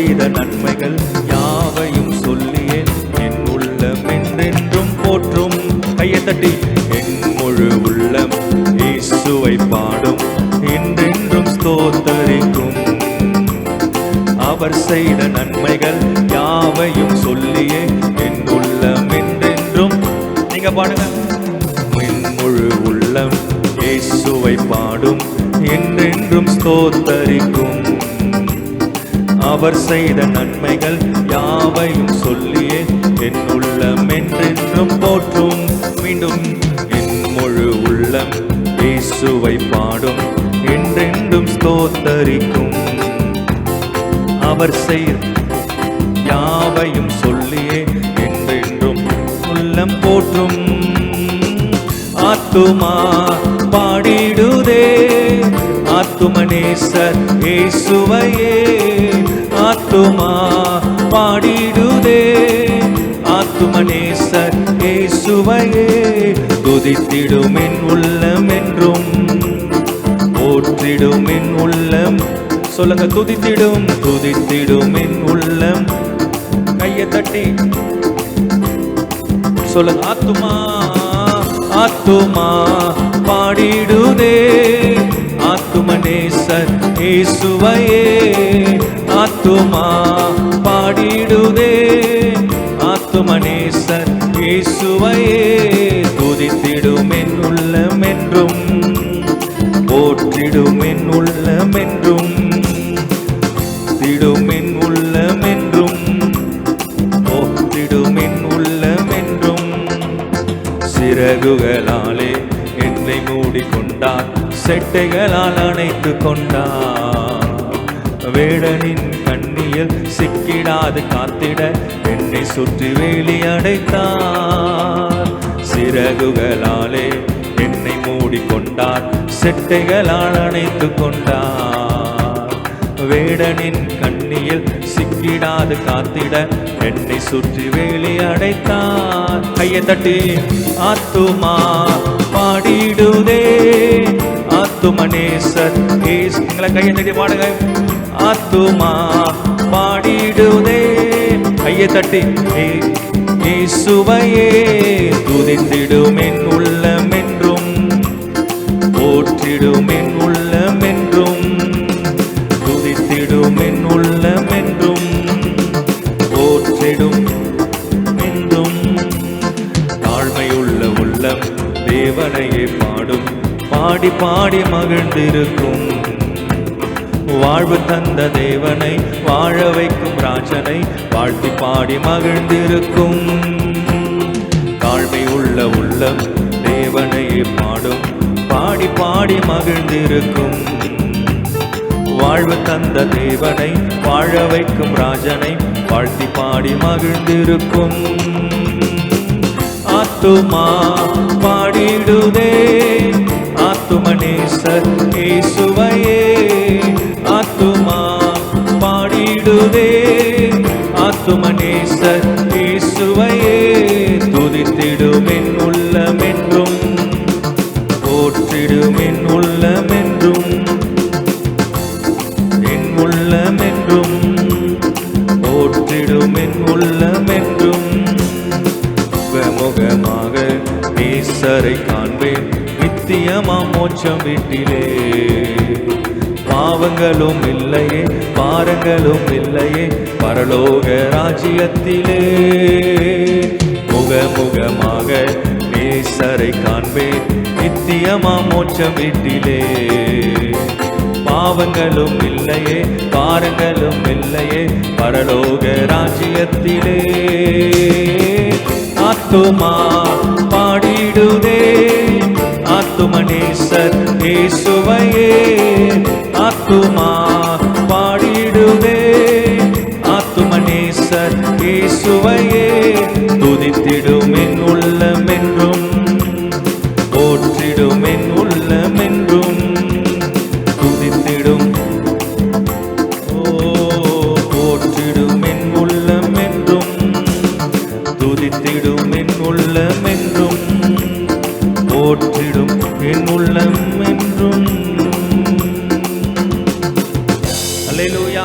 செய்த நன்மைகள் யாவையும் சொல்லியே என் உள்ளம் என்றென்றும் போற்றும். கையை தட்டி என் முழு உள்ளம் இயேசுவை பாடும், என்றென்றும் ஸ்தோத்தரிக்கும். அவர் செய்த நன்மைகள் யாவையும் சொல்லியே என் உள்ளம் என்றென்றும், நீங்க பாடுங்க. என் முழு உள்ளம் இயேசுவை பாடும், என்றென்றும் ஸ்தோத்தரிக்கும். அவர் செய்த நன்மைகள் யாவையும் சொல்லியே என் உள்ளம் என்றென்றும் போற்றும். மீண்டும் என் முழு உள்ளம் இயேசுவை பாடும், என்றென்றும் ஸ்தோத்தரிக்கும். அவர் செய்த யாவையும் சொல்லியே என்றென்றும் உள்ளம் போற்றும். ஆத்துமா பாடிடுதே ஆத்துமநேசர் இயேசுவையே, ஆத்துமா பாடிடுதே ஆத்துமநேசர் இயேசுவையே. துதித்திடும் என் உள்ளம் என்றும், போற்றிடும் என் உள்ளம். சொல்லுங்க, துதித்திடும் துதித்திடும் என் உள்ளம். கையை தட்டி சொல்லுங்க. ஆத்துமா ஆத்துமா பாடிடுதே ஆத்துமநேசர் இயேசுவையே, ஆத்துமா பாடிடுதே ஆத்துமநேசர் இயேசுவையே. துதித்திடும் என் உள்ளம் என்றும், போற்றிடும் என் உள்ளம் என்றும், திடும் என் உள்ளம் என்றும், போற்றிடும் என் உள்ளம் என்றும். சிறகுகளாலே என்னை மூடிக்கொண்டார், செட்டைகளால் அணைத்து கொண்டார். வேடனின் கண்ணியில் சிக்கிடாது காத்திட என்னை சுற்றி வேலி அடைத்தார். சிறகுகளாலே என்னை மூடிக்கொண்டார், செட்டைகளால் அணைத்து கொண்டார். வேடனின் கண்ணியில் சிக்கிடாது காத்திட என்னை சுற்றி வேலி அடைத்தார். கையை தட்டி ஆத்துமா பாடிடுதே ஆத்துமநேசர் இயேசுங்களை. கையை தட்டி பாடுங்க. ஆத்துமா பாடிடுதே, கையை தட்டி இயேசுவையே. துதித்திடும் என் உள்ளம் என்றும், போற்றிடும் என் உள்ளம் என்றும், துதித்திடும் என் உள்ளம் என்றும், போற்றிடும் என்றும். தாழ்மையுள்ள உள்ளம் தேவனையே பாடும், பாடி பாடி மகிழ்ந்திருக்கும். வாழ்வு தந்த தேவனை, வாழ வைக்கும் ராஜனை வாழ்த்தி பாடி மகிழ்ந்திருக்கும். தாழ்மை உள்ள உள்ளம் தேவனையே பாடும், பாடி பாடி மகிழ்ந்திருக்கும். வாழ்வு தந்த தேவனை, வாழ வைக்கும் ராஜனை வாழ்த்தி பாடி மகிழ்ந்திருக்கும். ஆத்துமா பாடிடுதே ஆத்துமநேசர் இயேசுவையே, ஆத்துமா பாடிடுதே ஆத்துமநேசர் இயேசுவையே. துதித்திடும் என் உள்ளம் என்றும், போற்றிடும் என் உள்ளம் என்றும், என் உள்ளம் என்றும், போற்றிடும் என் உள்ளம் என்றும். முகமாக நேசரை காண்பேன், நித்தியமா மோட்சம் வீட்டிலே. பாவங்களும் இல்லையே, பாரங்களும் இல்லையே, பரலோக ராஜ்யத்திலே. முகமுகமாக நேசரை காண்பேன், நித்தியமா மோட்சம் வீட்டிலே. பாவங்களும் இல்லையே, பாரங்களும் இல்லையே, பரலோக ராஜ்யத்திலே. ஆத்துமா பாடிடுதே ஆத்துமநேசர் இயேசுவையே, ஆத்துமா பாடிடுதே ஆத்துமநேசர் இயேசுவையே. துதித்திடும் என் உள்ளம் என்றும், போற்றிடும் என் உள்ளம் என்றும், துதித்திடும் போற்றிடும் என் உள்ளம் என்றும், துதித்திடும் என் உள்ளம் என்றும், போற்றிடும் என் உள்ளம் என்றும். அல்லேலூயா.